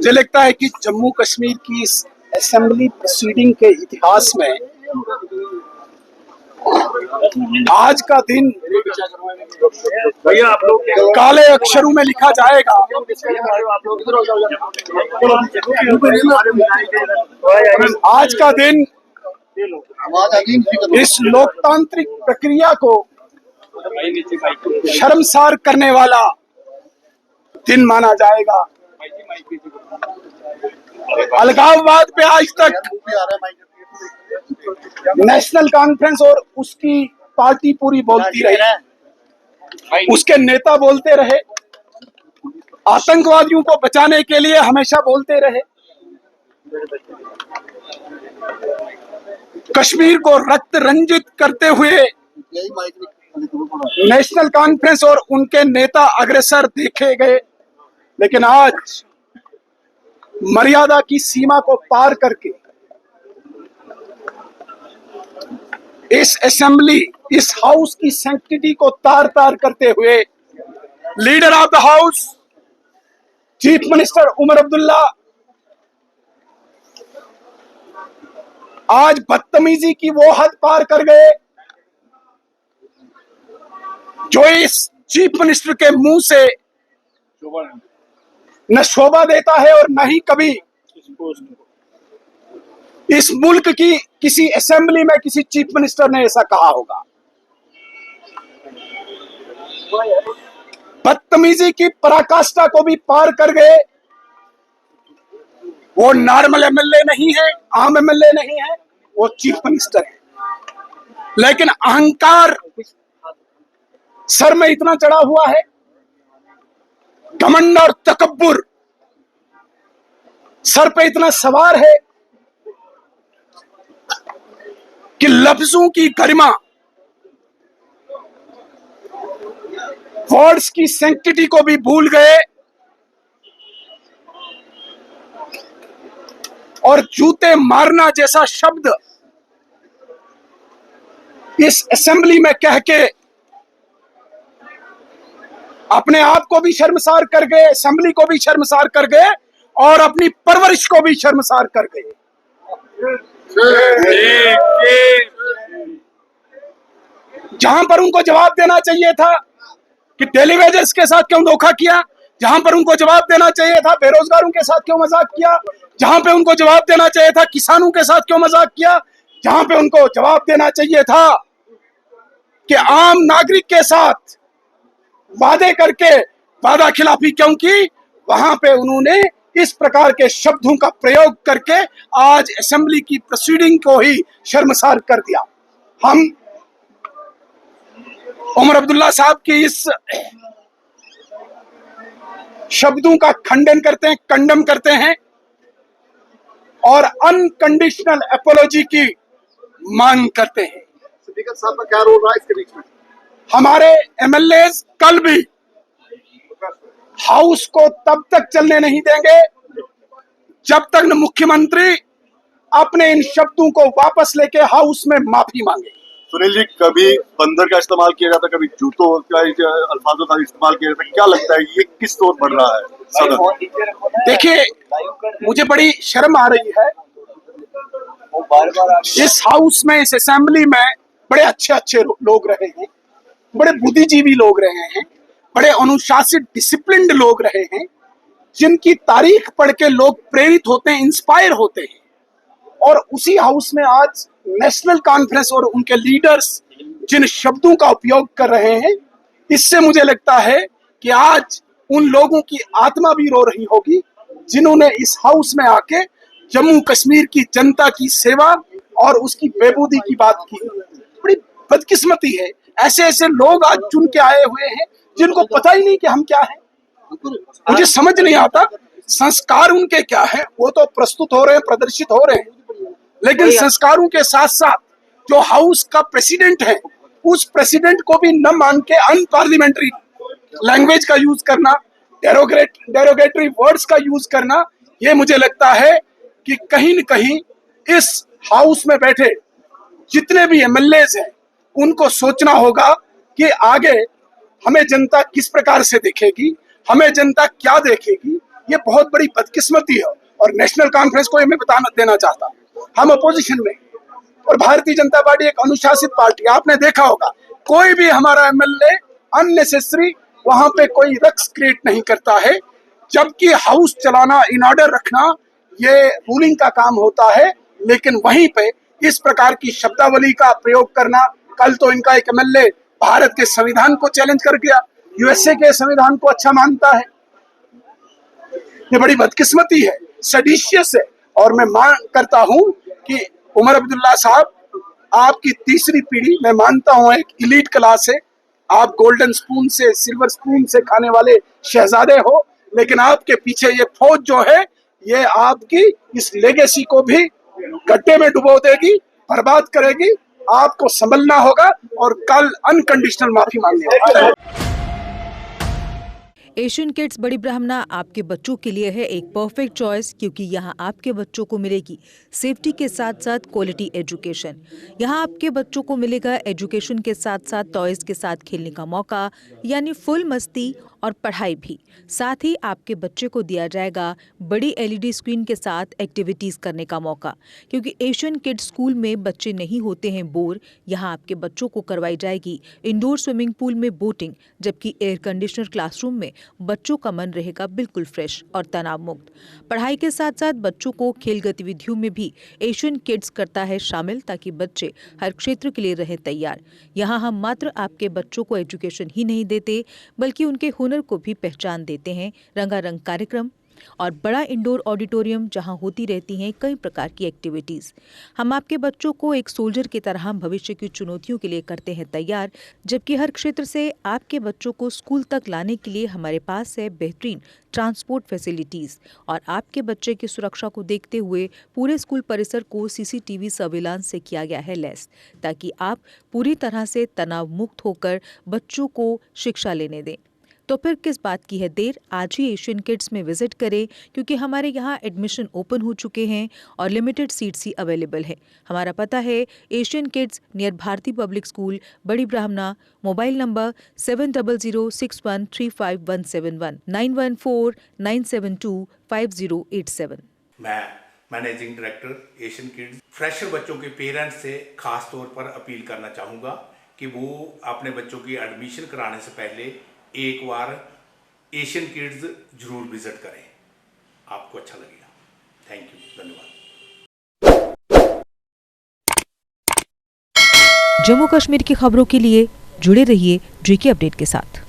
मुझे लगता है कि जम्मू कश्मीर की इस असेंबली प्रोसीडिंग के इतिहास में आज का दिन काले अक्षरों में लिखा जाएगा। आज का दिन इस लोकतांत्रिक प्रक्रिया को शर्मसार करने वाला दिन माना जाएगा। अलगाववाद पे आज तक नेशनल कॉन्फ्रेंस और उसकी पार्टी पूरी बोलती रही, उसके नेता बोलते रहे, आतंकवादियों को बचाने के लिए हमेशा बोलते रहे, कश्मीर को रक्त रंजित करते हुए नेशनल कॉन्फ्रेंस और उनके नेता अग्रसर देखे गए। लेकिन आज मर्यादा की सीमा को पार करके इस असेंबली, इस हाउस की सैंक्टिटी को तार तार करते हुए leader of the house chief minister Omar Abdullah आज बदतमीजी की वो हद पार कर गए जो इस चीफ मिनिस्टर के मुंह से न शोभा देता है और न ही कभी इस मुल्क की किसी असेंबली में किसी चीफ मिनिस्टर ने ऐसा कहा होगा। बदतमीजी की पराकाष्ठा को भी पार कर गए। वो नॉर्मल एमएलए नहीं है, आम एमएलए नहीं है, वो चीफ मिनिस्टर है। लेकिन अहंकार सर में इतना चढ़ा हुआ है, घमंड और तकब्बुर सर पे इतना सवार है कि लफ्जों की गरिमा, वर्ड्स की सैंक्टिटी को भी भूल गए और जूते मारना जैसा शब्द इस असेंबली में कह के अपने आप को भी शर्मसार कर गए, असेंबली को भी शर्मसार कर गए और अपनी परवरिश को भी शर्मसार कर गए। जहां पर उनको जवाब देना चाहिए था कि डेली वेजर्स के साथ क्यों धोखा किया, जहां पर उनको जवाब देना चाहिए था बेरोजगारों के साथ क्यों मजाक किया, जहां पे उनको जवाब देना चाहिए था किसानों के साथ क्यों मजाक किया, जहां पे उनको जवाब देना चाहिए था कि आम नागरिक के साथ वादे करके वादा खिलाफी क्यों की, वहां पे उन्होंने इस प्रकार के शब्दों का प्रयोग करके आज असेंबली की प्रोसीडिंग को ही शर्मसार कर दिया। हम उमर अब्दुल्ला साहब की इस शब्दों का खंडन करते हैं, कंडम करते हैं और अनकंडीशनल अपोलॉजी की मांग करते हैं। स्पीकर साहब का क्या रोल रहा है इसके बीच में? हमारे एमएलए कल भी हाउस को तब तक चलने नहीं देंगे जब तक न मुख्यमंत्री अपने इन शब्दों को वापस लेके हाउस में माफी मांगे। सुनील जी, कभी बंदर का इस्तेमाल किया जाता, कभी जूतों का अल्फाजों का इस्तेमाल किया जाता, क्या लगता है ये किस तौर बढ़ रहा है सदन? देखिए, मुझे बड़ी शर्म आ रही है। इस हाउस में, इस असेंबली में बड़े अच्छे अच्छे लोग रहे हैं, बड़े बुद्धिजीवी लोग रहे हैं, बड़े अनुशासित डिसिप्लिन्ड लोग रहे हैं, जिनकी तारीख पढ़ के लोग प्रेरित होते हैं, इंस्पायर होते हैं। और उसी हाउस में आज नेशनल कॉन्फ्रेंस और उनके लीडर्स जिन शब्दों का उपयोग कर रहे हैं, इससे मुझे लगता है कि आज उन लोगों की आत्मा भी रो रही होगी जिन्होंने इस हाउस में आके जम्मू कश्मीर की जनता की सेवा और उसकी बेबूदी की बात की। बड़ी बदकिस्मती है, ऐसे ऐसे लोग आज चुन के आए हुए हैं जिनको पता ही नहीं कि हम क्या हैं। मुझे समझ नहीं आता संस्कार उनके क्या है, वो तो प्रस्तुत हो रहे हैं, प्रदर्शित हो रहे हैं, लेकिन संस्कारों के साथ साथ जो हाउस का प्रेसिडेंट है, उस प्रेसिडेंट को भी न मान के अनपार्लियामेंट्री लैंग्वेज का यूज करना, डेरोगेटरी वर्ड्स का यूज करना, ये मुझे लगता है कि कहीं न कहीं इस हाउस में बैठे जितने भी एमएलएज हैं उनको सोचना होगा कि आगे हमें जनता किस प्रकार से देखेगी, हमें जनता क्या देखेगी ये बहुत बड़ी बदकिस्मती है। और नेशनल कॉन्फ्रेंस को ये मैं देना चाहता हूँ, हम अपोजिशन में और भारतीय जनता पार्टी एक अनुशासित पार्टी, आपने देखा होगा कोई भी हमारा एमएलए अननेसेसरी वहां पे कोई रक्स क्रिएट नहीं करता है, जबकि हाउस चलाना, इन ऑर्डर रखना ये रूलिंग का काम होता है। लेकिन वहीं पे इस प्रकार की शब्दावली का प्रयोग करना, कल तो इनका एक एमएलए भारत के संविधान को चैलेंज कर गया, यूएसए के संविधान को अच्छा मानता है, ये बड़ी बदकिस्मती है, सेडिशियस है। और मैं मांग करता हूं कि उमर अब्दुल्ला साहब, आपकी तीसरी पीढ़ी मैं मानता हूं एक इलीट क्लास है, आप गोल्डन स्पून से, सिल्वर स्पून से खाने वाले शहजादे हो, लेकिन आपके पीछे ये फौज जो है ये आपकी इस लेगेसी को भी गड्ढे में डुबो देगी, बर्बाद करेगी। आपको संभलना होगा और कल अनकंडीशनल माफी मांगनी होगी। एशियन किड्स बड़ी ब्राह्मणा आपके बच्चों के लिए है एक परफेक्ट चॉइस, क्योंकि यहाँ आपके बच्चों को मिलेगी सेफ्टी के साथ साथ क्वालिटी एजुकेशन। यहाँ आपके बच्चों को मिलेगा एजुकेशन के साथ साथ टॉयज के साथ खेलने का मौका, यानी फुल मस्ती और पढ़ाई भी। साथ ही आपके बच्चे को दिया जाएगा बड़ी एलईडी स्क्रीन के साथ एक्टिविटीज़ करने का मौका, क्योंकि एशियन किड्स स्कूल में बच्चे नहीं होते हैं बोर। यहाँ आपके बच्चों को करवाई जाएगी इंडोर स्विमिंग पूल में बोटिंग, जबकि एयर कंडीशनर क्लासरूम में बच्चों का मन रहेगा बिल्कुल फ्रेश और तनाव मुक्त। पढ़ाई के साथ साथ बच्चों को खेल गतिविधियों में भी एशियन किड्स करता है शामिल, ताकि बच्चे हर क्षेत्र के लिए रहें तैयार। यहाँ हम मात्र आपके बच्चों को एजुकेशन ही नहीं देते, बल्कि उनके हुनर को भी पहचान देते हैं। रंगारंग कार्यक्रम और बड़ा इंडोर ऑडिटोरियम जहां होती रहती हैं कई प्रकार की एक्टिविटीज़। हम आपके बच्चों को एक सोल्जर की तरह भविष्य की चुनौतियों के लिए करते हैं तैयार, जबकि हर क्षेत्र से आपके बच्चों को स्कूल तक लाने के लिए हमारे पास है बेहतरीन ट्रांसपोर्ट फैसिलिटीज़। और आपके बच्चे की सुरक्षा को देखते हुए पूरे स्कूल परिसर को सीसीटीवी सर्विलांस से किया गया है लैस, ताकि आप पूरी तरह से तनाव मुक्त होकर बच्चों को शिक्षा लेने दें। तो फिर किस बात की है देर, आज ही एशियन किड्स में विजिट करें, क्योंकि हमारे यहाँ एडमिशन ओपन हो चुके हैं और लिमिटेड सीट्स ही अवेलेबल है। हमारा पता है Asian kids near Bharati public school, Bari Brahmana. Mobile number 7006135171 9149725087। मैं managing director Asian kids fresher बच्चों के पेरेंट्स से खास तौर पर अपील करना चाहूँगा कि वो अपने बच्चों की एडमिशन कराने से पहले एक बार एशियन किड्स जरूर विजिट करें, आपको अच्छा लगेगा। थैंक यू, धन्यवाद। जम्मू कश्मीर की खबरों के लिए जुड़े रहिए JK अपडेट के साथ।